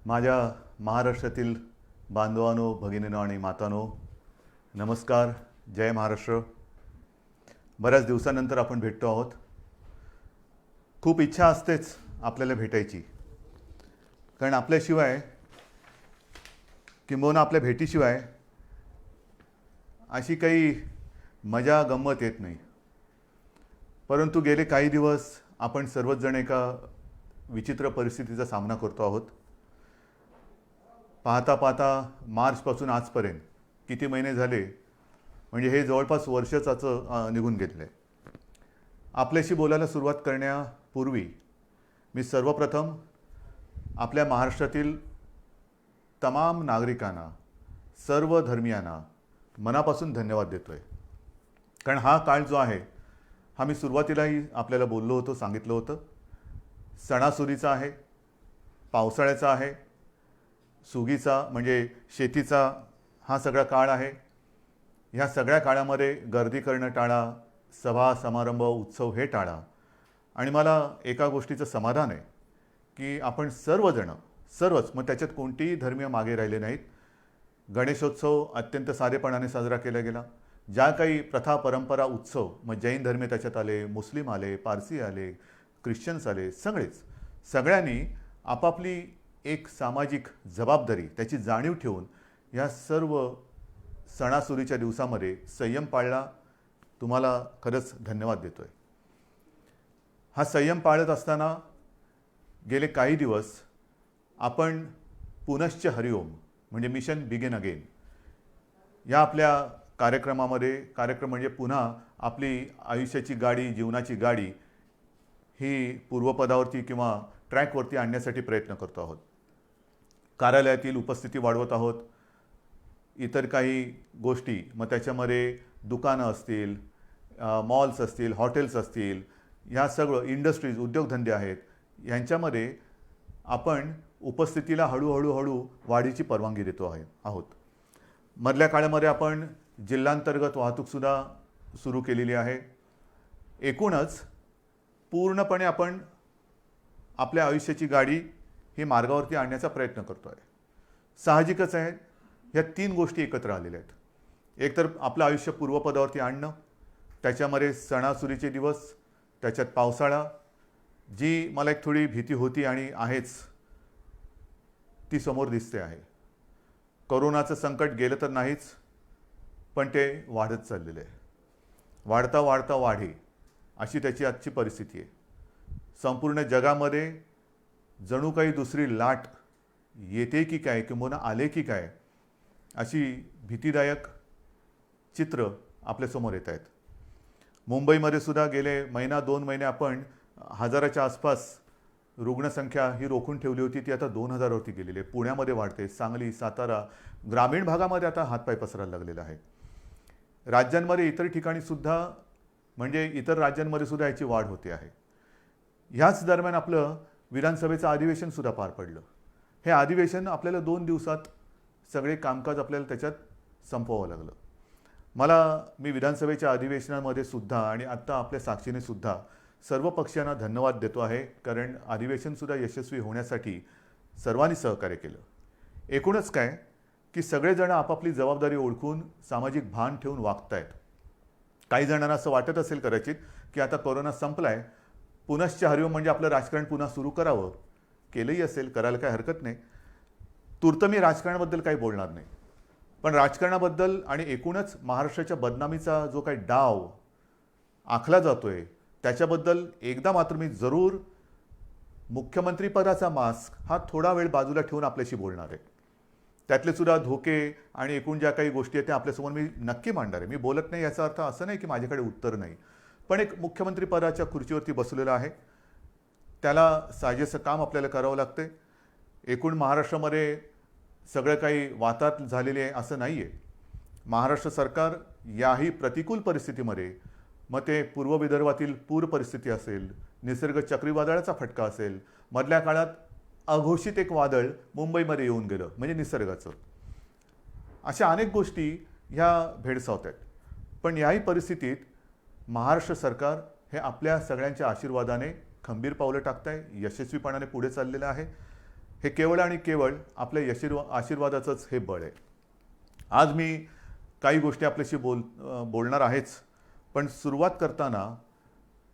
माझ्या महाराष्ट्रातील बांधवांनो, भगिनींनो आणि मातांनो, नमस्कार. जय महाराष्ट्र. बऱ्याच दिवसानंतर आपण भेटतो आहोत. खूप इच्छा असतेच आपल्याला भेटायची, कारण आपल्याशिवाय किंबहुना आपल्या भेटीशिवाय अशी काही मजा गंमत येत नाही. परंतु गेले काही दिवस आपण सर्वच जण एका विचित्र परिस्थितीचा सामना करतो आहोत. पाहता पाहता मार्चपासून आजपर्यंत किती महिने झाले, म्हणजे हे जवळपास वर्षाचं निघून घेतलं आहे. आपल्याशी बोलायला सुरुवात करण्यापूर्वी मी सर्वप्रथम आपल्या महाराष्ट्रातील तमाम नागरिकांना, सर्व धर्मियांना मनापासून धन्यवाद देतो आहे. कारण हा काळ जो आहे, हा मी सुरुवातीलाही आपल्याला बोललो होतो, सांगितलं होतं, सणासुदीचा आहे, पावसाळ्याचा आहे, सुगीचा म्हणजे शेतीचा हा सगळा काळ आहे. ह्या सगळ्या काळामध्ये गर्दी करणं टाळा, सभा समारंभ उत्सव हे टाळा. आणि मला एका गोष्टीचं समाधान आहे की आपण सर्वच, मग त्याच्यात कोणतीही धर्मीय मागे राहिले नाहीत. गणेशोत्सव अत्यंत साधेपणाने साजरा केला गेला. ज्या काही प्रथा परंपरा उत्सव, मग जैन धर्मीय त्याच्यात आले, मुस्लिम आले, पारसी आले, ख्रिश्चन्स आले, सगळ्यांनी आपापली एक सामाजिक जबाबदारी, त्याची जाणीव ठेवून या सर्व सणासुदीच्या दिवसामध्ये संयम पाळला. तुम्हाला खरंच धन्यवाद देतोय. हा संयम पाळत असताना गेले काही दिवस आपण पुनश्च हरिओम म्हणजे मिशन बिगिन अगेन या आपल्या कार्यक्रमामध्ये, कार्यक्रम म्हणजे पुन्हा आपली आयुष्याची गाडी, जीवनाची गाडी ही पूर्वपदावरती किंवा ट्रॅकवरती आणण्यासाठी प्रयत्न करतो आहोत. कार्यालयातील उपस्थिती वाढवत आहोत. इतर काही गोष्टी, मग त्याच्यामध्ये दुकानं असतील, मॉल्स असतील, हॉटेल्स असतील, ह्या सगळं इंडस्ट्रीज, उद्योगधंदे आहेत, यांच्यामध्ये आपण उपस्थितीला हळूहळू वाढीची परवानगी देतो आहोत. मधल्या काळामध्ये आपण जिल्हांतर्गत वाहतूकसुद्धा सुरू केलेली आहे. एकूणच पूर्णपणे आपण आपल्या आयुष्याची गाडी ही मार्गावरती आणण्याचा प्रयत्न करतो आहे. साहजिकच आहे, ह्या तीन गोष्टी एकत्र आलेल्या आहेत. एक तर आपलं आयुष्य पूर्वपदावरती आणणं, त्याच्यामध्ये सणासुदीचे दिवस, त्याच्यात पावसाळा, जी मला एक थोडी भीती होती आणि आहेच, ती समोर दिसते आहे. कोरोनाचं संकट गेलं तर नाहीच, पण ते वाढत चाललेलं आहे. वाढता वाढता वाढे अशी त्याची आजची परिस्थिती आहे. संपूर्ण जगामध्ये जणू काही दुसरी लाट येते की काय, किंवा आले की काय, अशी भीतीदायक चित्र आपल्यासमोर येत आहेत. मुंबईमध्ये सुद्धा गेले महिना 2 महिने आपण 1000च्या आसपास रुग्णसंख्या ही रोखून ठेवली होती, ती आता 2000वरती गेलेली आहे. पुण्यामध्ये वाढते, सांगली, सातारा, ग्रामीण भागामध्ये आता हातपाय पसरायला लागलेला आहे. राज्यांमध्ये इतर ठिकाणी सुद्धा, म्हणजे इतर राज्यांमध्ये सुद्धा याची वाढ होते आहे. ह्याच दरम्यान आपलं विधानसभेचं अधिवेशन सुद्धा पार पडलं. हे अधिवेशन आपल्याला 2 दिवसात सगळे कामकाज आपल्याला त्याच्यात संपवावं लागलं. मी विधानसभेच्या अधिवेशनामध्ये सुद्धा आणि आत्ता आपल्या साक्षीने सुद्धा सर्व पक्षांना धन्यवाद देतो आहे, कारण अधिवेशनसुद्धा यशस्वी होण्यासाठी सर्वांनी सहकार्य केलं. एकूणच काय की सगळेजण आपापली जबाबदारी ओळखून सामाजिक भान ठेवून वागत आहेत. काही जणांना असं वाटत असेल कदाचित की आता कोरोना संपलाय, पुनश्च हरिओम म्हणजे आपलं राजकारण पुन्हा सुरू करावं. केलंही असेल, करायला काही हरकत नाही. तूर्त मी राजकारणाबद्दल काही बोलणार नाही, पण राजकारणाबद्दल आणि एकूणच महाराष्ट्राच्या बदनामीचा जो काही डाव आखला जातोय त्याच्याबद्दल एकदा मात्र मी जरूर मुख्यमंत्रीपदाचा मास्क हा थोडा वेळ बाजूला ठेवून आपल्याशी बोलणार आहे. त्यातले सुद्धा धोके आणि एकूण ज्या काही गोष्टी आहेत त्या आपल्यासमोर मी नक्की मांडणार आहे. मी बोलत नाही याचा अर्थ असं नाही की माझ्याकडे उत्तर नाही, पण एक मुख्यमंत्रीपदाच्या खुर्चीवरती बसलेला आहे, त्याला साजेसं काम आपल्याला करावं लागते. एकूण महाराष्ट्रामध्ये सगळं काही वाताहत झालेले आहे असं नाही आहे. महाराष्ट्र सरकार याही प्रतिकूल परिस्थितीमध्ये, मग ते पूर्व विदर्भातील पूर परिस्थिती असेल, निसर्ग चक्रीवादळाचा फटका असेल, मधल्या काळात अघोषित एक वादळ मुंबईमध्ये येऊन गेलं म्हणजे निसर्गाचं, अशा अनेक गोष्टी ह्या भेडसावत आहेत. पण याही परिस्थितीत महाराष्ट्र सरकार हे आपल्या सगळ्यांच्या आशीर्वादाने खंबीर पावलं टाकत आहे, यशस्वीपणाने पुढे चाललेलं आहे. हे केवळ आणि केवळ आपल्या आशीर्वादाचंच हे बळ आहे. आज मी काही गोष्टी आपल्याशी बोलणार आहेच, पण सुरुवात करताना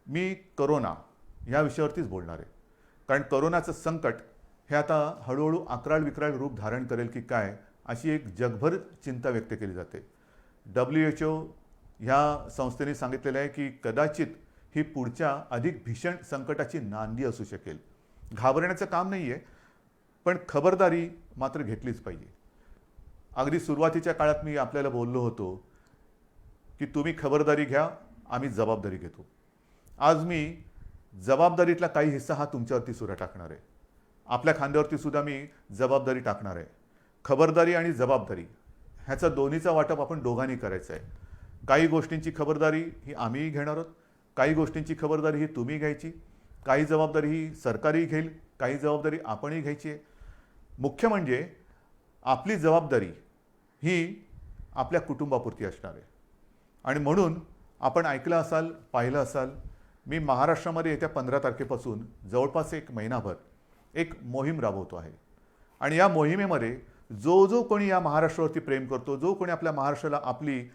मी करोना या विषयावरतीच बोलणार आहे. कारण करोनाचं संकट हे आता हळूहळू अक्राळ विक्राळ रूप धारण करेल की काय, अशी एक जगभर चिंता व्यक्त केली जाते. WHO ह्या संस्थेने सांगितलेलं आहे की कदाचित ही पुढच्या अधिक भीषण संकटाची नांदी असू शकेल. घाबरण्याचं काम नाही आहे, पण खबरदारी मात्र घेतलीच पाहिजे. अगदी सुरुवातीच्या काळात मी आपल्याला बोललो होतो की तुम्ही खबरदारी घ्या, आम्ही जबाबदारी घेतो. आज मी जबाबदारीतला काही हिस्सा हा तुमच्यावरती सुद्धा टाकणार आहे. आपल्या खांद्यावरती सुद्धा मी जबाबदारी टाकणार आहे. खबरदारी आणि जबाबदारी ह्याचा दोन्हीचा वाटप आपण दोघांनी करायचं आहे. काही गोष्टींची खबरदारी ही आम्हीही घेणार आहोत, काही गोष्टींची खबरदारी ही तुम्ही घ्यायची, काही जबाबदारी ही सरकारही घेईल, काही जबाबदारी आपणही घ्यायची आहे. मुख्य म्हणजे आपली जबाबदारी ही आपल्या कुटुंबापुरती असणार आहे. आणि म्हणून आपण ऐकलं असाल, पाहिलं असाल, मी महाराष्ट्रामध्ये येत्या 15 तारखेपासून जवळपास एक महिनाभर एक मोहीम राबवतो आहे. आणि या मोहिमेमध्ये जो कोणी या महाराष्ट्रावरती प्रेम करतो, जो कोणी आपल्या महाराष्ट्राला आपली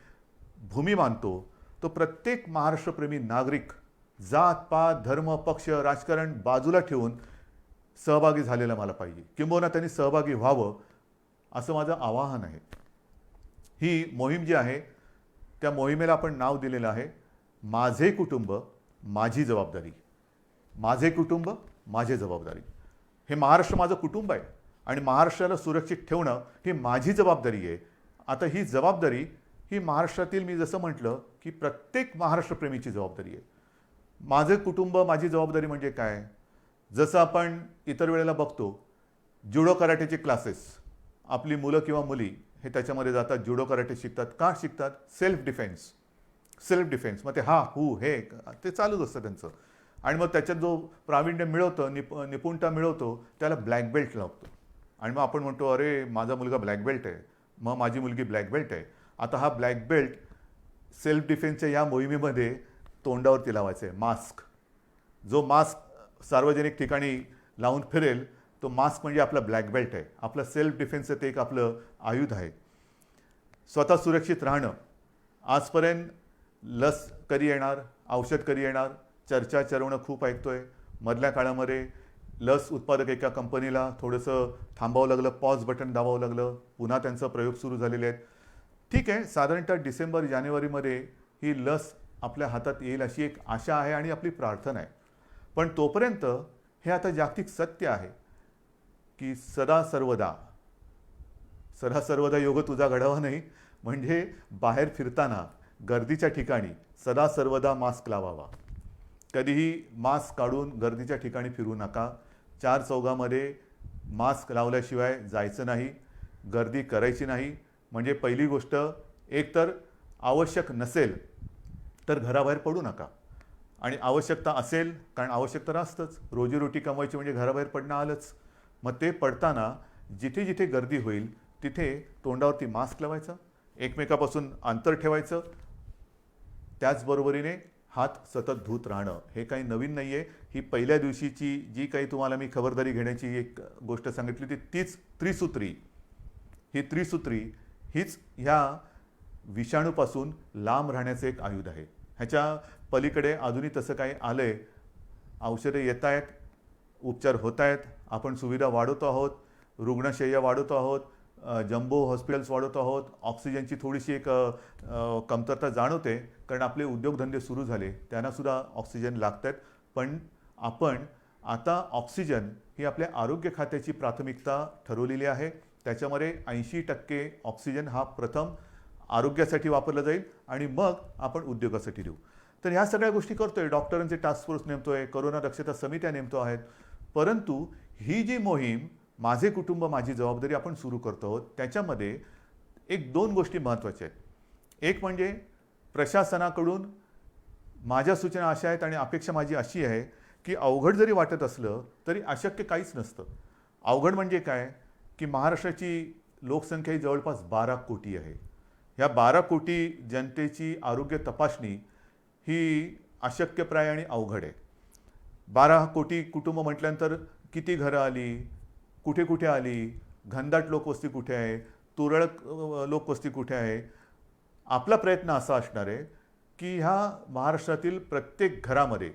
भूमी मानतो, तो प्रत्येक महाराष्ट्रप्रेमी नागरिक जात पात धर्म पक्ष राजकारण बाजूला ठेवून सहभागी झालेला मला पाहिजे, किंबहुना त्यांनी सहभागी व्हावं असं माझं आवाहन आहे. ही मोहीम जी आहे त्या मोहिमेला आपण नाव दिलेलं आहे माझे कुटुंब माझी जबाबदारी. माझे कुटुंब माझी जबाबदारी. हे महाराष्ट्र माझं कुटुंब आहे आणि महाराष्ट्राला सुरक्षित ठेवणं ही माझी जबाबदारी आहे. आता ही जबाबदारी ही महाराष्ट्रातील, मी जसं म्हटलं की प्रत्येक महाराष्ट्रप्रेमीची जबाबदारी आहे. माझे कुटुंब माझी जबाबदारी म्हणजे काय? जसं आपण इतर वेळेला बघतो जुडो कराटेचे क्लासेस, आपली मुलं किंवा मुली हे त्याच्यामध्ये जातात, जुडो कराटे शिकतात. का शिकतात? Self defence. मग ते हे ते चालूच असतं त्यांचं. आणि मग त्याच्यात जो प्रावीण्य मिळवतं, निपुणता मिळवतो, त्याला ब्लॅक बेल्ट लागतो. आणि मग आपण म्हणतो अरे माझा मुलगा ब्लॅक बेल्ट आहे, मग माझी मुलगी ब्लॅक बेल्ट आहे. आता हा ब्लॅक बेल्ट सेल्फ डिफेन्सच्या या मोहिमेमध्ये तोंडावरती लावायचा आहे मास्क. जो मास्क सार्वजनिक ठिकाणी लावून फिरेल तो मास्क म्हणजे आपला ब्लॅक बेल्ट आहे. आपलं सेल्फ डिफेन्सचं ते एक आपलं आयुध आहे. स्वतः सुरक्षित राहणं. आजपर्यंत लस कधी येणार, औषध कधी येणार, चर्चा चरवणं खूप ऐकतोय. मधल्या काळामध्ये लस उत्पादक एका कंपनीला थोडंसं थांबावं लागलं, पॉज बटन दाबावं लागलं, पुन्हा त्यांचा प्रयोग सुरू झालेले आहेत. ठीक आहे, साधारणतः डिसेंबर जानेवारीमध्ये ही लस आपल्या हातात येईल अशी एक आशा आहे आणि आपली प्रार्थना आहे. पण तोपर्यंत हे आता जागतिक सत्य आहे की सदा सर्वदा योग तुझा घडावा नाही. म्हणजे बाहेर फिरताना गर्दीच्या ठिकाणी सदा सर्वदा मास्क लावावा. कधीही मास्क काढून गर्दीच्या ठिकाणी फिरू नका. चार चौघामध्ये मास्क लावल्याशिवाय जायचं नाही, गर्दी करायची नाही. म्हणजे पहिली गोष्ट, एकतर आवश्यक नसेल तर घराबाहेर पडू नका. आणि आवश्यकता असेल, कारण आवश्यक तर असतंच, रोजीरोटी कमवायची म्हणजे घराबाहेर पडणं आलंच. मग ते पडताना जिथे जिथे गर्दी होईल तिथे तोंडावरती मास्क लावायचा, एकमेकापासून अंतर ठेवायचं. त्याचबरोबरीने हात सतत धुत राहणं. हे काही नवीन नाही आहे. ही पहिल्या दिवशीची जी काही तुम्हाला मी खबरदारी घेण्याची एक गोष्ट सांगितली होती, तीच त्रिसूत्री. ही त्रिसूत्री हीच ह्या विषाणूपासून लांब राहण्याचं एक आयुध आहे. ह्याच्या पलीकडे अजूनही तसं काही आलं आहे. औषधं येत आहेत, उपचार होत आहेत, आपण सुविधा वाढवतो आहोत, रुग्णशय्या वाढवतो आहोत, जम्बो हॉस्पिटल्स वाढवतो आहोत. ऑक्सिजनची थोडीशी एक कमतरता जाणवते, कारण आपले उद्योगधंदे सुरू झाले, त्यांनासुद्धा ऑक्सिजन लागत आहेत. पण आपण आता ऑक्सिजन ही आपल्या आरोग्य खात्याची प्राथमिकता ठरवलेली आहे. त्याच्यामध्ये 80% ऑक्सिजन हा प्रथम आरोग्यासाठी वापरला जाईल आणि मग आपण उद्योगासाठी देऊ. तर ह्या सगळ्या गोष्टी करतोय. डॉक्टरांचे टास्क फोर्स नेमतोय, कोरोना दक्षता समित्या नेमतो आहेत. परंतु ही जी मोहीम माझे कुटुंब माझी जबाबदारी आपण सुरू करतो आहोत, त्याच्यामध्ये एक दोन गोष्टी महत्त्वाच्या आहेत. एक म्हणजे प्रशासनाकडून माझ्या सूचना अशा आहेत आणि अपेक्षा माझी अशी आहे की अवघड जरी वाटत असलं तरी अशक्य काहीच नसतं. अवघड म्हणजे काय की महाराष्ट्राची लोकसंख्या ही जवळपास 12 कोटी आहे. ह्या 12 कोटी जनतेची आरोग्य तपासणी ही अशक्यप्राय आणि अवघड आहे. 12 कोटी कुटुंब म्हटल्यानंतर किती घरं आली, कुठे कुठे आली, घनदाट लोकवस्ती कुठे आहे, तुरळक लोकवस्ती कुठे आहे. आपला प्रयत्न असा असणार आहे की ह्या महाराष्ट्रातील प्रत्येक घरामध्ये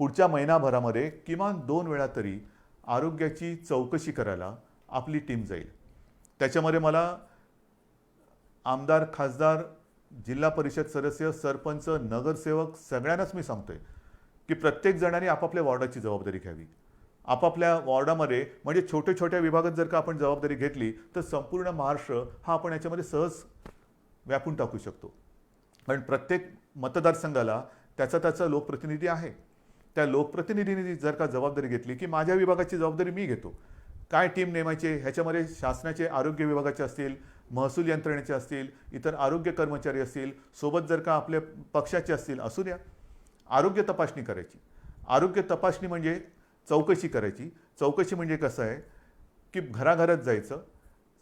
पुढच्या महिनाभरामध्ये किमान 2 वेळा तरी आरोग्याची चौकशी करायला आपली टीम जाईल. त्याच्यामध्ये मला आमदार, खासदार, जिल्हा परिषद सदस्य, सरपंच, नगरसेवक सगळ्यांनाच मी सांगतोय की प्रत्येक जणांनी आपापल्या वॉर्डाची जबाबदारी घ्यावी. आपापल्या वॉर्डामध्ये म्हणजे छोट्या छोट्या विभागात जर का आपण जबाबदारी घेतली तर संपूर्ण महाराष्ट्र हा आपण याच्यामध्ये सहज व्यापून टाकू शकतो. कारण प्रत्येक मतदारसंघाला त्याचा लोकप्रतिनिधी आहे. त्या लोकप्रतिनिधींनी जर का जबाबदारी घेतली की माझ्या विभागाची जबाबदारी मी घेतो, काय टीम नेमायचे, ह्याच्यामध्ये शासनाचे आरोग्य विभागाचे असतील, महसूल यंत्रणेचे असतील, इतर आरोग्य कर्मचारी असतील, सोबत जर का आपल्या पक्षाचे असतील, असू द्या. आरोग्य तपासणी करायची. आरोग्य तपासणी म्हणजे चौकशी करायची. चौकशी म्हणजे कसं आहे की घराघरात जायचं,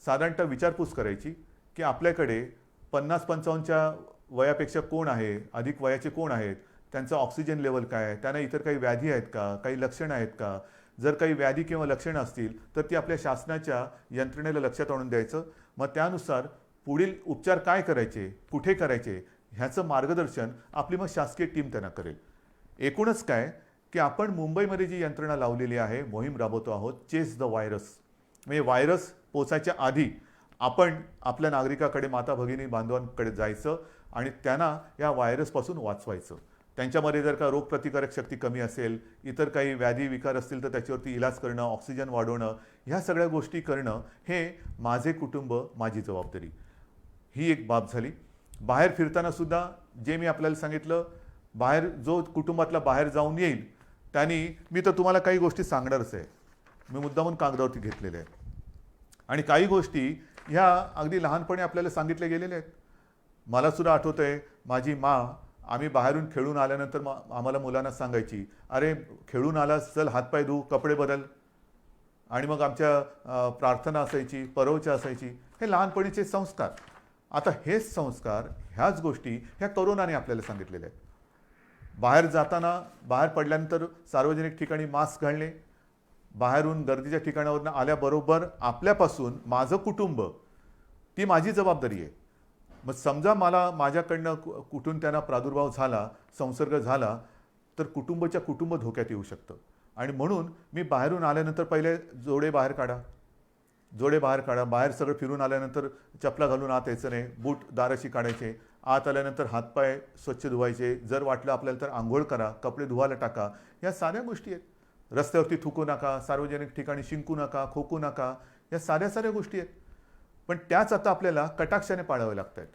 साधारणतः विचारपूस करायची की आपल्याकडे 50-55च्या वयापेक्षा कोण आहे, अधिक वयाचे कोण आहेत, त्यांचा ऑक्सिजन लेवल काय आहे, त्यांना इतर काही व्याधी आहेत का, काही लक्षणं आहेत का. जर काही व्याधी किंवा लक्षणं असतील तर ती आपल्या शासनाच्या यंत्रणेला लक्षात आणून द्यायचं. मग त्यानुसार पुढील उपचार काय करायचे, कुठे करायचे, ह्याचं मार्गदर्शन आपली मग शासकीय टीम त्यांना करेल. एकूणच काय की आपण मुंबईमध्ये जी यंत्रणा लावलेली आहे, मोहीम राबवतो आहोत, चेस द व्हायरस. म्हणजे व्हायरस पोचायच्या आधी आपण आपल्या नागरिकाकडे, माता भगिनी बांधवांकडे जायचं आणि त्यांना या व्हायरसपासून वाचवायचं. त्यांच्यामध्ये जर का रोगप्रतिकारक शक्ती कमी असेल, इतर काही व्याधी विकार असतील तर त्याच्यावरती इलाज करणं, ऑक्सिजन वाढवणं, ह्या सगळ्या गोष्टी करणं हे माझे कुटुंब, माझी जबाबदारी, ही एक बाब झाली. बाहेर फिरताना सुद्धा जे मी आपल्याला सांगितलं, बाहेर जो कुटुंबातला बाहेर जाऊन येईल त्यांनी, मी तर तुम्हाला काही गोष्टी सांगणारच आहे, मी मुद्दामून कागदावरती घेतलेल्या आहेत. आणि काही गोष्टी ह्या अगदी लहानपणी आपल्याला सांगितल्या गेलेल्या आहेत. मला सुद्धा आठवतं आहे, माझी आम्ही बाहेरून खेळून आल्यानंतर आम्हाला मुलांना सांगायची, अरे खेळून आलास, चल हातपाय धू, कपडे बदल. आणि मग आमच्या प्रार्थना असायची, परवच्या असायची. हे लहानपणीचे संस्कार. आता हेच संस्कार, ह्याच गोष्टी ह्या करोनाने आपल्याला सांगितलेल्या आहेत. बाहेर जाताना, बाहेर पडल्यानंतर सार्वजनिक ठिकाणी मास्क घालणे, बाहेरून गर्दीच्या ठिकाणावरून आल्याबरोबर आपल्यापासून माझं कुटुंब, ती माझी जबाबदारी आहे. मग समजा मला माझ्याकडनं कुठून त्यांना प्रादुर्भाव झाला, संसर्ग झाला, तर कुटुंब धोक्यात येऊ शकतं. आणि म्हणून मी बाहेरून आल्यानंतर पहिले जोडे बाहेर काढा. बाहेर सगळं फिरून आल्यानंतर चपला घालून आत यायचं नाही, बूट दाराशी काढायचे, आत आल्यानंतर हातपाय स्वच्छ धुवायचे, जर वाटलं आपल्याला तर आंघोळ करा, कपडे धुवायला टाका. या साऱ्या गोष्टी आहेत. रस्त्यावरती थुकू नका, सार्वजनिक ठिकाणी शिंकू नका, खोकू नका, या साऱ्या गोष्टी आहेत. पण त्याच आता आपल्याला कटाक्षाने पाळावे लागत आहेत.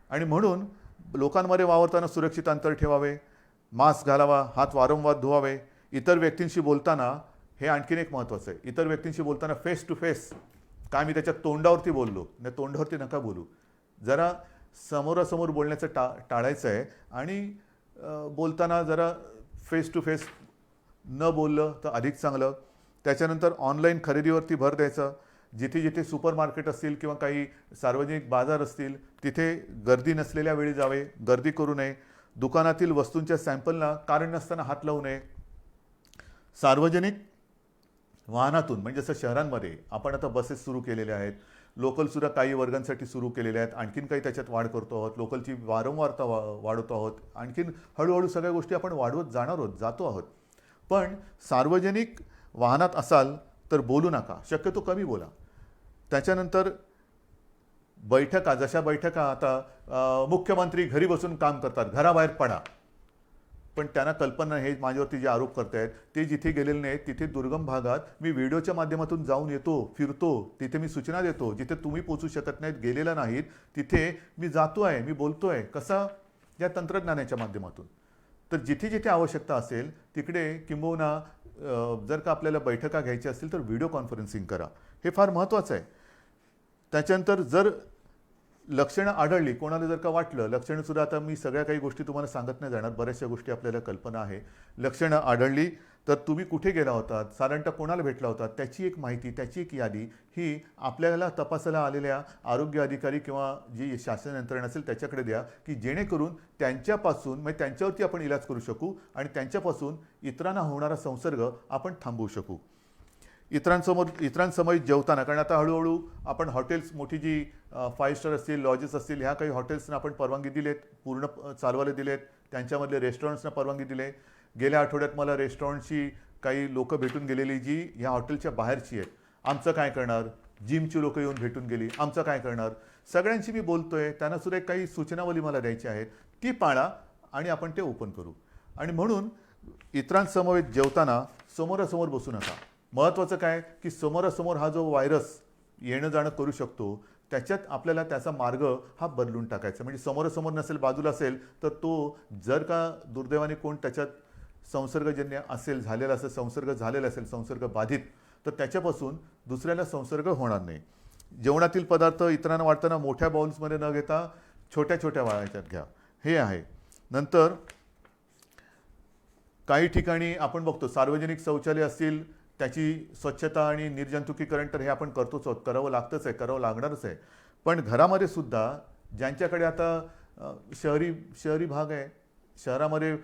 आणि म्हणून लोकांमध्ये वावरताना सुरक्षित अंतर ठेवावे, मास्क घालावा, हात वारंवार धुवावे. इतर व्यक्तींशी बोलताना हे आणखीन एक महत्त्वाचं आहे, इतर व्यक्तींशी बोलताना फेस टू फेस, काय मी त्याच्या तोंडावरती बोललो नाही, तोंडावरती नका बोलू. जरा समोरासमोर बोलण्याचं टाळायचं आहे. आणि बोलताना जरा फेस टू फेस न बोललं तर अधिक चांगलं. त्याच्यानंतर ऑनलाईन खरेदीवरती भर द्यायचा. जिथे जिथे सुपर मार्केट असतील किंवा काही सार्वजनिक बाजार असतील तिथे गर्दी नसलेल्या वेळी जावे, गर्दी करू नये. दुकानातील वस्तूंच्या सॅम्पलला कारण नसताना हात लावू नये. सार्वजनिक वाहनातून म्हणजे जसं शहरांमध्ये आपण आता बसेस सुरू केलेल्या आहेत, लोकलसुद्धा काही वर्गांसाठी सुरू केलेल्या आहेत, आणखीन काही त्याच्यात वाढ करतो आहोत, लोकलची वारंवारता वाढवतो आहोत, आणखीन हळूहळू सगळ्या गोष्टी आपण वाढवत जातो आहोत. पण सार्वजनिक वाहनात असाल तर बोलू नका, शक्यतो कमी बोला. त्याच्यानंतर बैठका, जशा बैठका आता मुख्यमंत्री घरी बसून काम करतात, घराबाहेर पडा. पण त्यांना कल्पना, हे माझ्यावरती जे आरोप करतायत ते जिथे गेलेले नाहीत, तिथे दुर्गम भागात मी व्हिडिओच्या माध्यमातून जाऊन येतो, फिरतो, तिथे मी सूचना देतो. जिथे तुम्ही पोचू शकत नाहीत, गेलेला नाहीत, तिथे मी जातो आहे, मी बोलतो आहे. कसा? या तंत्रज्ञानाच्या माध्यमातून. तर जिथे जिथे आवश्यकता असेल तिकडे, किंबहुना जर का आपल्याला बैठका घ्यायच्या असतील तर व्हिडिओ कॉन्फरन्सिंग करा. हे फार महत्त्वाचं आहे. त्याच्यानंतर जर लक्षणं आढळली, कोणाला जर का वाटलं, लक्षणंसुद्धा आता मी सगळ्या काही गोष्टी तुम्हाला सांगत नाही जाणार, बऱ्याचशा गोष्टी आपल्याला कल्पना आहे. लक्षणं आढळली तर तुम्ही कुठे गेला होतात, साधारणतः कोणाला भेटला होतात, त्याची एक माहिती, त्याची एक यादी ही आपल्याला तपासायला आलेल्या आरोग्य अधिकारी किंवा जी शासन यंत्रणा असेल त्याच्याकडे द्या, की जेणेकरून त्यांच्यापासून, म्हणजे त्यांच्यावरती आपण इलाज करू शकू आणि त्यांच्यापासून इतरांना होणारा संसर्ग आपण थांबवू शकू. इतरांसमोर जेवताना, कारण आता हळूहळू आपण हॉटेल्स, मोठी जी 5 स्टार असतील, लॉजेस असतील, ह्या काही हॉटेल्सना आपण परवानगी दिलेत, पूर्ण चालवायला दिलेत. त्यांच्यामधले रेस्टॉरंट्सना परवानगी दिले. गेल्या आठवड्यात मला रेस्टॉरंटची काही लोकं भेटून गेलेली जी ह्या हॉटेलच्या बाहेरची आहेत. आमचं काय करणार? जिमची लोकं येऊन भेटून गेली. आमचं काय करणार? सगळ्यांशी मी बोलतोय. त्यांना सुद्धा एक काही सूचनावली मला द्यायची आहेत, ती पाळा आणि आपण ते ओपन करू. आणि म्हणून इतरांसमवेत जेवताना समोरासमोर बसू नका. महत्त्वाचं काय की समोरासमोर हा जो व्हायरस येणं जाणं करू शकतो, त्याच्यात आपल्याला त्याचा मार्ग हा बदलून टाकायचा. म्हणजे समोरासमोर नसेल, बाजूला असेल, तर तो जर का दुर्दैवाने कोण त्याच्यात संसर्गजन्य असेल, झालेला असेल, संसर्ग झालेला असेल, संसर्ग बाधित, तर त्याच्यापासून दुसऱ्याला संसर्ग होणार नाही. जेवणातील पदार्थ इतरांना वाटताना मोठ्या बाउल्समध्ये न घेता छोट्या छोट्या वाळायच्यात घ्या, हे आहे. नंतर काही ठिकाणी आपण बघतो सार्वजनिक शौचालय असतील, त्याची स्वच्छता आणि निर्जंतुकीकरण तर हे आपण करतोच आहोत, करावं लागतंच आहे, करावं लागणारच आहे. पण घरामध्ये सुद्धा ज्यांच्याकडे आता शहरी भाग आहे, शहरामध्ये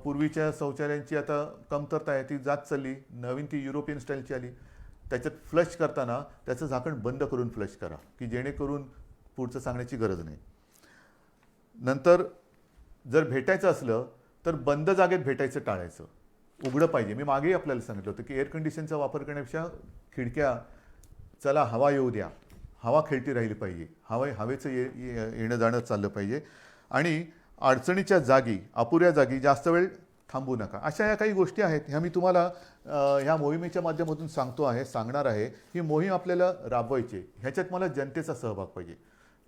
पूर्वीच्या शौचालयांची आता कमतरता आहे, ती जात चालली. नवीन ती युरोपियन स्टाईलची आली. त्याच्यात फ्लश करताना त्याचं झाकण बंद करून फ्लश करा, की जेणेकरून पुढचं सांगण्याची गरज नाही. नंतर जर भेटायचं असलं तर बंद जागेत भेटायचं टाळायचं, उघडं पाहिजे. मी मागेही आपल्याला सांगितलं होतं की एअर कंडिशनचा वापर करण्यापेक्षा खिडक्या, चला हवा येऊ द्या, हवा खेळती राहिली पाहिजे, हवेचं येणं जाणं चाललं पाहिजे. आणि अडचणीच्या जागी, अपुऱ्या जागी जास्त वेळ थांबू नका. अशा या काही गोष्टी आहेत, ह्या मी तुम्हाला ह्या मोहिमेच्या माध्यमातून सांगणार आहे. ही मोहीम आपल्याला राबवायची, ह्याच्यात मला जनतेचा सहभाग पाहिजे.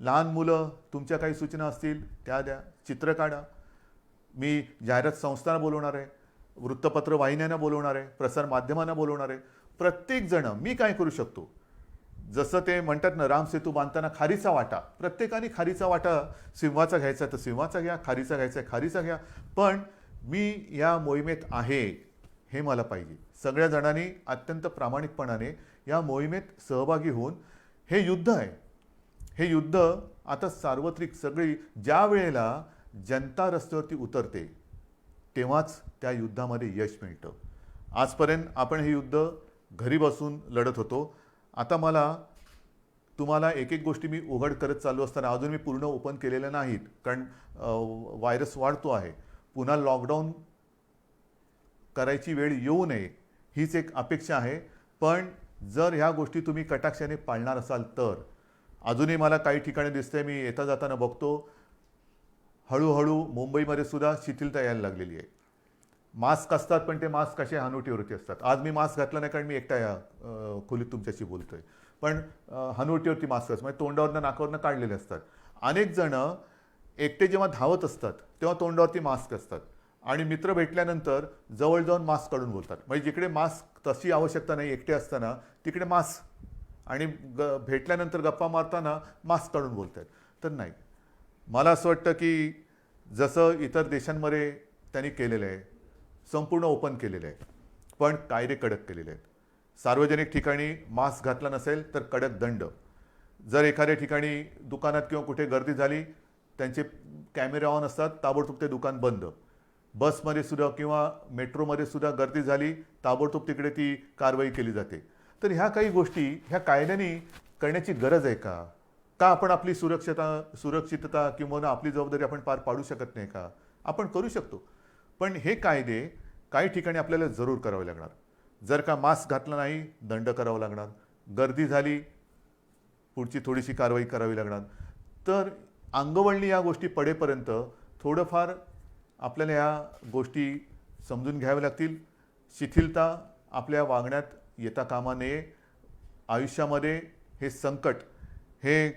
लहान मुलं, तुमच्या काही सूचना असतील त्या द्या, चित्र काढा. मी जाहिरात संस्थांना बोलवणार आहे, वृत्तपत्र वाहिन्यांना बोलवणार आहे, प्रसार माध्यमांना बोलवणार आहे. प्रत्येकजण मी काय करू शकतो, जसं ते म्हणतात ना, राम सेतू बांधताना खारीचा वाटा, प्रत्येकाने खारीचा वाटा सिंहाचा घ्यायचा तर सिंहाचा घ्या, खारीचा घ्यायचा खारीचा घ्या. पण मी या मोहिमेत आहे हे मला पाहिजे. सगळ्या जणांनी अत्यंत प्रामाणिकपणाने या मोहिमेत सहभागी होऊन, हे युद्ध आहे, हे युद्ध आता सार्वत्रिक, सगळी ज्या वेळेला जनता रस्त्यावरती उतरते तेव्हाच त्या युद्धामध्ये यश मिळतं. आजपर्यंत आपण हे युद्ध घरी बसून लढत होतो. आता मला तुम्हाला एक एक गोष्टी मी उघड करत चालू असताना, अजून मी पूर्ण ओपन केलेल्या नाहीत, कारण व्हायरस वाढतो आहे. पुन्हा लॉकडाऊन करायची वेळ येऊ नये हीच एक अपेक्षा आहे. पण जर ह्या गोष्टी तुम्ही कटाक्षाने पाळणार असाल तर, अजूनही मला काही ठिकाणी दिसतंय, मी येता जाताना बघतो, हळूहळू मुंबईमध्ये सुद्धा शिथिलता यायला लागलेली आहे. मास्क असतात पण ते मास्क कसे हनुवटीवरती असतात. आज मी मास्क घातला नाही कारण मी एकटा या खोलीत तुमच्याशी बोलतोय, पण हनुवटीवरती मास्क असतात, म्हणजे तोंडावरनं नाकावरनं काढलेले असतात. अनेक जण एकटे जेव्हा धावत असतात तेव्हा तोंडावरती मास्क असतात, आणि मित्र भेटल्यानंतर जवळ जाऊन मास्क काढून बोलतात. म्हणजे जिकडे मास्क तशी आवश्यकता नाही एकटे असताना, तिकडे मास्क, आणि भेटल्यानंतर गप्पा मारताना मास्क काढून बोलतात. तर नाही, मला असं वाटतं की जसं इतर देशांमध्ये त्यांनी केलेलं आहे, संपूर्ण ओपन केलेलं आहे, पण कायदे कडक केलेले आहेत. सार्वजनिक ठिकाणी मास्क घातला नसेल तर कडक दंड. जर एखाद्या ठिकाणी दुकानात किंवा कुठे गर्दी झाली, त्यांचे कॅमेरे ऑन असतात, ताबडतोब ते दुकान बंद. बसमध्ये सुद्धा किंवा मेट्रोमध्ये सुद्धा गर्दी झाली, ताबडतोब तिकडे ती कारवाई केली जाते. तर ह्या काही गोष्टी ह्या कायद्याने करण्याची गरज आहे का? का आपण आपली सुरक्षितता किंवा आपली जबाबदारी आपण पार पाडू शकत नाही का? आपण करू शकतो, पण हे कायदे काही ठिकाणी आपल्याला जरूर करावे लागणार. जर का मास्क घातला नाही, दंड करावा लागणार. गर्दी झाली, पुढची थोडीशी कारवाई करावी लागणार. तर अंगवळणी या गोष्टी पडेपर्यंत थोडंफार आपल्याला या गोष्टी समजून घ्याव्या लागतील. शिथिलता आपल्या वागण्यात येता कामा नये. आयुष्यामध्ये हे संकट हे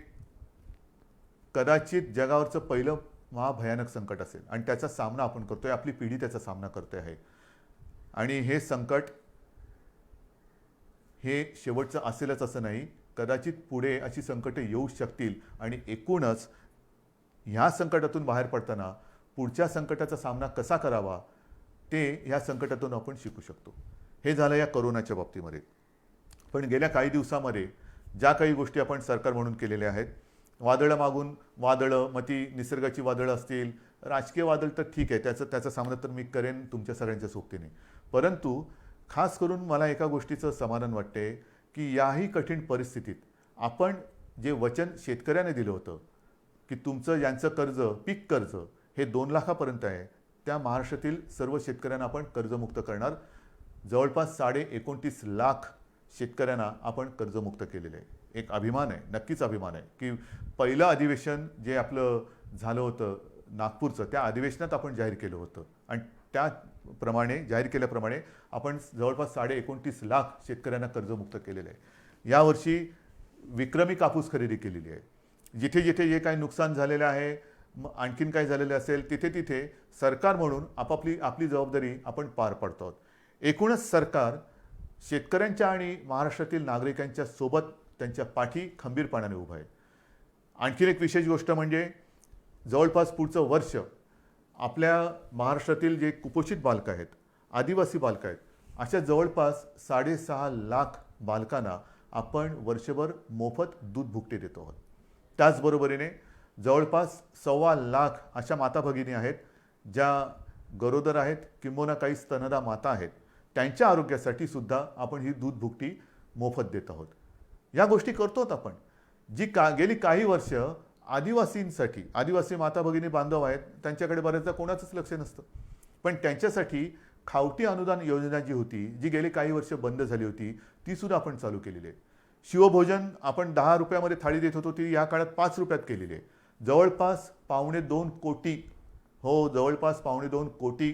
कदाचित जगावरचं पहिलं महाभयानक संकट असेल, आणि त्याचा सामना आपण करतोय, आपली पिढी त्याचा सामना करते आहे. आणि हे संकट हे शेवटचं असेलच असं नाही, कदाचित पुढे अशी संकटे येऊ शकतील, आणि एकूणच ह्या संकटातून बाहेर पडताना पुढच्या संकटाचा सामना कसा करावा ते ह्या संकटातून आपण शिकू शकतो. हे झालं या कोरोनाच्या बाबतीमध्ये. पण गेल्या काही दिवसामध्ये ज्या काही गोष्टी आपण सरकार म्हणून केलेल्या आहेत, वादळं मागून वादळं, मग ती निसर्गाची वादळं असतील, राजकीय वादळ तर ठीक आहे, त्याचा सामना तर मी करेन तुमच्या सगळ्यांच्या सोबतीने. परंतु खास करून मला एका गोष्टीचं समाधान वाटते की याही कठीण परिस्थितीत आपण जे वचन शेतकऱ्याने दिलं होतं की तुमचं यांचं कर्ज पीक कर्ज हे 2 लाखापर्यंत आहे, त्या महाराष्ट्रातील सर्व शेतकऱ्यांना आपण कर्जमुक्त करणार. जवळपास 29.5 लाख शेतकऱ्यांना आपण कर्जमुक्त केलेलं आहे. एक अभिमान आहे, नक्कीच अभिमान आहे की पहिलं अधिवेशन जे आपलं झालं होतं नागपूरचं, त्या अधिवेशनात आपण जाहीर केलं होतं आणि त्याप्रमाणे जाहीर केल्याप्रमाणे आपण जवळपास 29.5 लाख शेतकऱ्यांना कर्जमुक्त केलेलं आहे. यावर्षी विक्रमी कापूस खरेदी केलेली आहे. जिथे जिथे जे काही नुकसान झालेलं आहे, आणखीन काय झालेलं असेल, तिथे तिथे सरकार म्हणून आपली जबाबदारी आपण पार पाडतो आहोत. एकूणच सरकार शेतकऱ्यांच्या आणि महाराष्ट्रातील नागरिकांच्या सोबत त्यांच्या पाठी खंबीरपणाने उभं आहे. आणखीन एक विशेष गोष्ट म्हणजे जवळपास पुढचं वर्ष आपल्या महाराष्ट्रातील जे कुपोषित बालकं आहेत, आदिवासी बालकं आहेत, अशा जवळपास 6.5 लाख बालकांना आपण वर्षभर मोफत दूध भुकटे देतो आहोत. त्याचबरोबरीने जवळपास 1.25 लाख अशा माता भगिनी आहेत ज्या गरोदर आहेत किंबहुना काही स्तनदा माता आहेत, त्यांच्या आरोग्यासाठी सुद्धा आपण ही दूध भुकटी मोफत देत आहोत. या गोष्टी करतोत आपण. गेली काही वर्ष आदिवासींसाठी, आदिवासी माता भगिनी बांधव आहेत, त्यांच्याकडे बऱ्याचदा कोणाचंच लक्ष नसतं, पण त्यांच्यासाठी खावटी अनुदान योजना जी होती, जी गेली काही वर्ष बंद झाली होती, ती सुद्धा आपण चालू केलेली आहे. शिवभोजन आपण 10 रुपयामध्ये थाळी देत होतो, ती या काळात 5 रुपयात केलेली आहे. जवळपास 2.25 कोटी, जवळपास 2.25 कोटी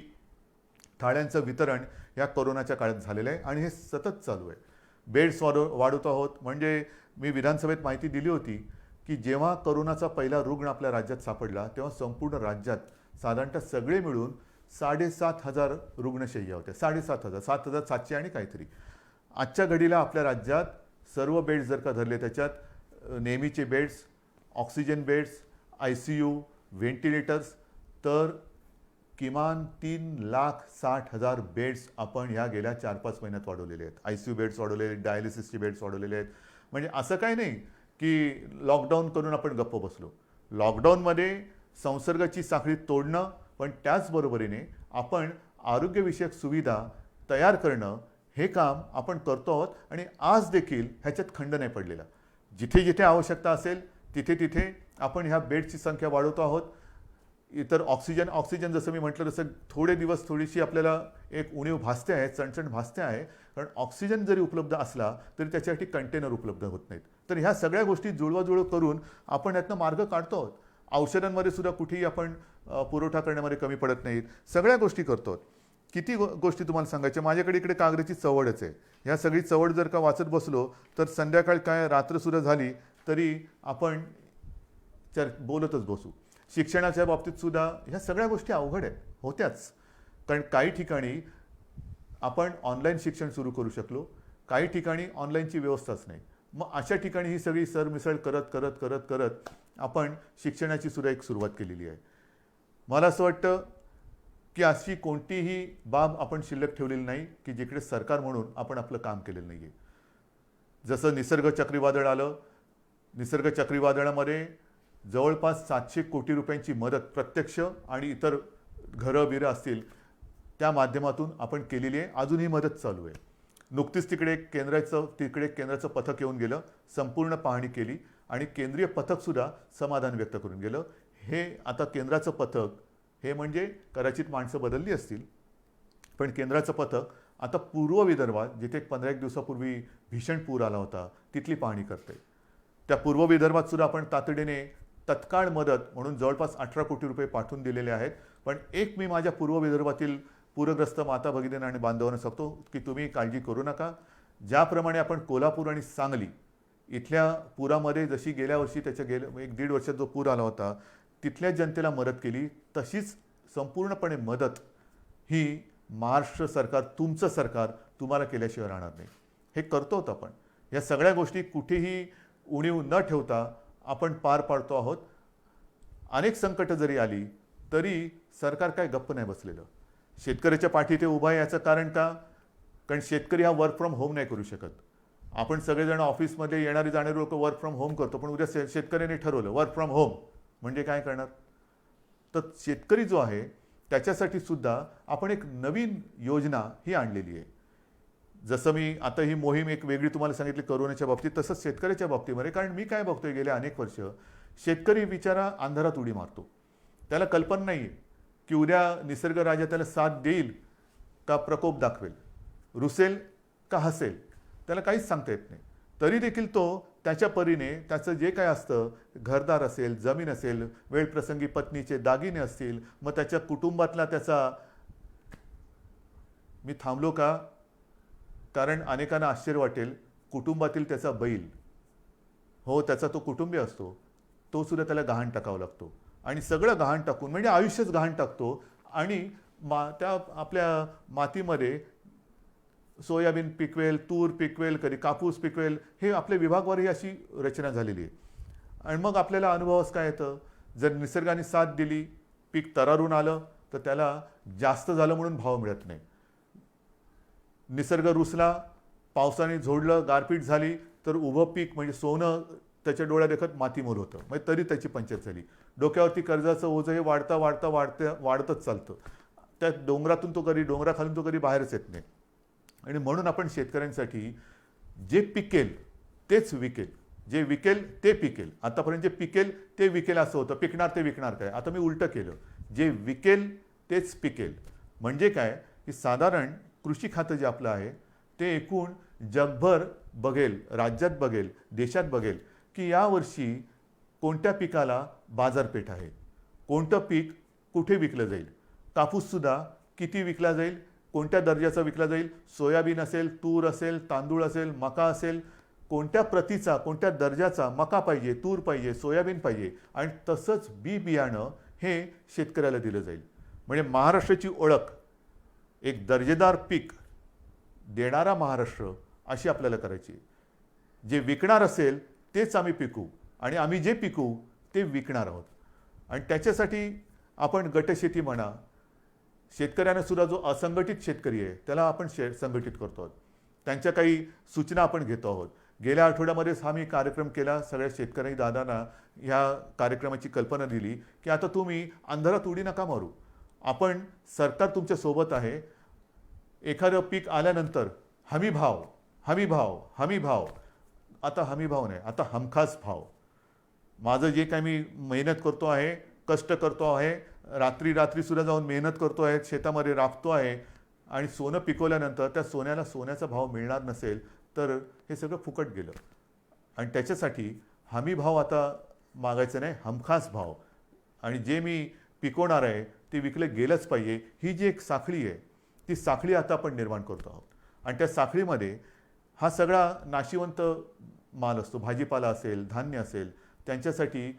थाळ्यांचं वितरण या कोरोनाच्या काळात झालेलं आहे आणि हे सतत चालू आहे. बेड्स वाढवत आहोत. म्हणजे मी विधानसभेत माहिती दिली होती की जेव्हा कोरोनाचा पहिला रुग्ण आपल्या राज्यात सापडला तेव्हा संपूर्ण राज्यात साधारणतः सगळे मिळून 7,500 रुग्णशय्या होत्या. 7,500, 7,700 आणि काहीतरी. आजच्या घडीला आपल्या राज्यात सर्व बेड्स जर का धरले, त्याच्यात नेहमीचे beds, oxygen beds, ICU, ventilators, तर किमान 3,60,000 बेड्स आपण ह्या गेल्या 4-5 महिन्यात वाढवलेले आहेत. ICU बेड्स वाढवलेले आहेत, डायलिसिसचे बेड्स वाढवलेले आहेत. म्हणजे असं काही नाही की लॉकडाऊन करून आपण गप्प बसलो. लॉकडाऊनमध्ये संसर्गाची साखळी तोडणं, पण त्याचबरोबरीने आपण आरोग्यविषयक सुविधा तयार करणं, हे काम आपण करतो आहोत आणि आज देखील ह्याच्यात खंड नाही पडलेला. जिथे जिथे आवश्यकता असेल तिथे तिथे आपण ह्या बेडची संख्या वाढवतो आहोत. इतर ऑक्सिजन जसं मी म्हटलं तसं थोडे दिवस थोडीशी आपल्याला एक उणीव भासते आहे, चणचण भासते आहे, कारण ऑक्सिजन जरी उपलब्ध असला तरी त्याच्यासाठी कंटेनर उपलब्ध होत नाहीत. तर ह्या सगळ्या गोष्टी जुळवाजुळव करून आपण यातनं मार्ग काढतो आहोत. औषधांमध्ये सुद्धा कुठेही आपण पुरवठा करण्यामध्ये कमी पडत नाहीत. सगळ्या गोष्टी करतो. किती गोष्टी तुम्हाला सांगायच्या. माझ्याकडे इकडे कागदाची चवडच आहे. ह्या सगळी चवड जर का वाचत बसलो तर संध्याकाळ काय रात्रसुद्धा झाली तरी आपण बोलतच बसू. शिक्षणाच्या बाबतीत सुद्धा ह्या सगळ्या गोष्टी अवघड आहेत, होत्याच. कारण काही ठिकाणी आपण ऑनलाईन शिक्षण सुरू करू शकलो, काही ठिकाणी ऑनलाईनची व्यवस्थाच नाही. मग अशा ठिकाणी ही सगळी सरमिसळ करत करत करत करत आपण शिक्षणाची सुद्धा एक सुरुवात केलेली आहे. मला असं वाटतं की अशी कोणतीही बाब आपण शिल्लक ठेवलेली नाही की जिकडे सरकार म्हणून आपण आपलं काम केलेलं नाही आहे. जसं निसर्ग चक्रीवादळ आलं, निसर्ग चक्रीवादळामध्ये जवळपास 700 कोटी रुपयांची मदत प्रत्यक्ष आणि इतर घरं बिरं असतील त्या माध्यमातून आपण केलेली आहे. अजूनही मदत चालू आहे. नुकतीच तिकडे केंद्राचं पथक येऊन गेलं, संपूर्ण पाहणी केली आणि केंद्रीय पथकसुद्धा समाधान व्यक्त करून गेलं. हे आता केंद्राचं पथक हे म्हणजे कदाचित माणसं बदलली असतील, पण केंद्राचं पथक आता पूर्व विदर्भात जिथे 15-1 दिवसापूर्वी भीषण पूर आला होता तिथली पाहणी करते. त्या पूर्व विदर्भात सुद्धा आपण तातडीने तत्काळ मदत म्हणून जवळपास 18 कोटी रुपये पाठवून दिलेले आहेत. पण एक मी माझ्या पूर्व विदर्भातील पूरग्रस्त माता भगिनींना आणि बांधवांना सांगतो की तुम्ही काळजी करू नका. ज्याप्रमाणे आपण कोल्हापूर आणि सांगली इथल्या पुरामध्ये जशी गेल्या वर्षी त्याच्या 1-1.5 वर्षात जो पूर आला होता तिथल्या जनतेला मदत केली, तशीच संपूर्णपणे मदत ही महाराष्ट्र सरकार, तुमचं सरकार तुम्हाला केल्याशिवाय राहणार नाही. हे करतो आपण. या सगळ्या गोष्टी कुठेही उणीव न ठेवता आपण पार पाडतो आहोत. अनेक संकट जरी आली तरी सरकार काय गप्प नाही बसलेलं. शेतकऱ्याच्या पाठी ते उभा आहे. याचं कारण का? कारण शेतकरी हा वर्क फ्रॉम होम नाही करू शकत. आपण सगळेजण ऑफिसमध्ये येणारे जाणारे लोक वर्क फ्रॉम होम करतो, पण उद्या शेतकऱ्याने ठरवलं वर्क फ्रॉम होम म्हणजे काय करणार? तर शेतकरी जो आहे त्याच्यासाठी सुद्धा आपण एक नवीन योजना ही आणलेली आहे. जसं मी आता ही मोहीम एक वेगळी तुम्हाला सांगितली करोनाच्या बाबतीत, तसंच शेतकऱ्याच्या बाबतीमध्ये. कारण मी काय बघतोय गेले अनेक वर्ष, शेतकरी बिचारा अंधारात उडी मारतो. त्याला कल्पना नाही आहे की उद्या निसर्ग राजा त्याला साथ देईल का प्रकोप दाखवेल, रुसेल का हसेल, त्याला काहीच सांगता येत नाही. तरी देखील तो त्याच्या परीने त्याचं जे काय असतं, घरदार असेल, जमीन असेल, वेळप्रसंगी पत्नीचे दागिने असतील, मग त्याच्या कुटुंबातला त्याचा, मी थांबलो का कारण अनेकांना आश्चर्य वाटेल, कुटुंबातील त्याचा बैल, हो त्याचा तो कुटुंबी असतो, तो सुद्धा त्याला गहाण टाकावा लागतो. आणि सगळं गहाण टाकून म्हणजे आयुष्यच गहाण टाकतो. आणि त्या आपल्या मातीमध्ये सोयाबीन पिकवेल, तूर पिकवेल, कधी कापूस पिकवेल, हे आपल्या विभागवारही अशी रचना झालेली आहे. आणि मग आपल्याला अनुभवास काय येतं, जर निसर्गाने साथ दिली, पीक तरारून आलं, तर त्याला जास्त झालं म्हणून भाव मिळत नाही. निसर्ग रुसला, पावसाने झोडलं, गारपीट झाली, तर उभं पीक म्हणजे सोनं त्याच्या डोळ्या देखत मातीमोल होतं, म्हणजे तरी त्याची पंचायत झाली. डोक्यावरती कर्जाचं ओझं हे वाढता वाढता वाढतच चालतं. त्या डोंगरातून तो कधी, डोंगराखालून तो कधी बाहेरच येत नाही. आणि म्हणून आपण शेतकऱ्यांसाठी जे पिकेल तेच विकेल, जे विकेल ते पिकेल. आतापर्यंत जे पिकेल ते विकेल असं होतं, पिकणार ते विकणार काय. आता मी उलटं केलं, जे विकेल तेच पिकेल. म्हणजे काय की साधारण कृषी खातं जे आपलं आहे ते एकूण जगभर बघेल, राज्यात बघेल, देशात बघेल की यावर्षी कोणत्या पिकाला बाजारपेठ आहे, कोणतं पीक कुठे विकलं जाईल, कापूससुद्धा किती विकला जाईल, कोणत्या दर्जाचा विकला जाईल, सोयाबीन असेल, तूर असेल, तांदूळ असेल, मका असेल, कोणत्या प्रतीचा, कोणत्या दर्जाचा मका पाहिजे, तूर पाहिजे, सोयाबीन पाहिजे. आणि तसंच बी बियाणं हे शेतकऱ्याला दिलं जाईल. म्हणजे महाराष्ट्राची ओळख एक दर्जेदार पीक देणारा महाराष्ट्र अशी आपल्याला करायची. जे विकणार असेल तेच आम्ही पिकू आणि आम्ही जे पिकू ते विकणार आहोत. आणि त्याच्यासाठी आपण गटशेती म्हणा, शेतकऱ्यांना सुद्धा जो असंघटित शेतकरी आहे त्याला आपण संघटित करतो आहोत. त्यांच्या काही सूचना आपण घेतो आहोत. गेल्या आठवड्यामध्येच हा मी कार्यक्रम केला. सगळ्या शेतकरी दादांना ह्या कार्यक्रमाची कल्पना दिली की आता तुम्ही अंधारात उडी नका मारू. आपण, सरकार तुमच्या सोबत आहे. एखादं पीक आल्यानंतर हमी भाव, हमी भाव, हमी भाव. आता हमी भाव नाही, आता हमखास भाव. माझं जे काही मी मेहनत करतो आहे, कष्ट करतो आहे, रात्री रात्री सुद्धा जाऊन मेहनत करतो आहे, शेतामध्ये राबतो आहे, आणि सोनं पिकवल्यानंतर त्या सोन्याला सोन्याचा भाव मिळणार नसेल तर हे सगळं फुकट गेलं. आणि त्याच्यासाठी हमी भाव आता मागायचं नाही, हमखास भाव. आणि जे मी पिकवणार आहे ते विकलं गेलंच पाहिजे. ही जी एक साखळी आहे ती साखळी आता आपण निर्माण करतो आहोत. आणि त्या साखळीमध्ये हा सगळा नाशिवंत माल असतो, भाजीपाला असेल, धान्य असेल, त्यांच्यासाठी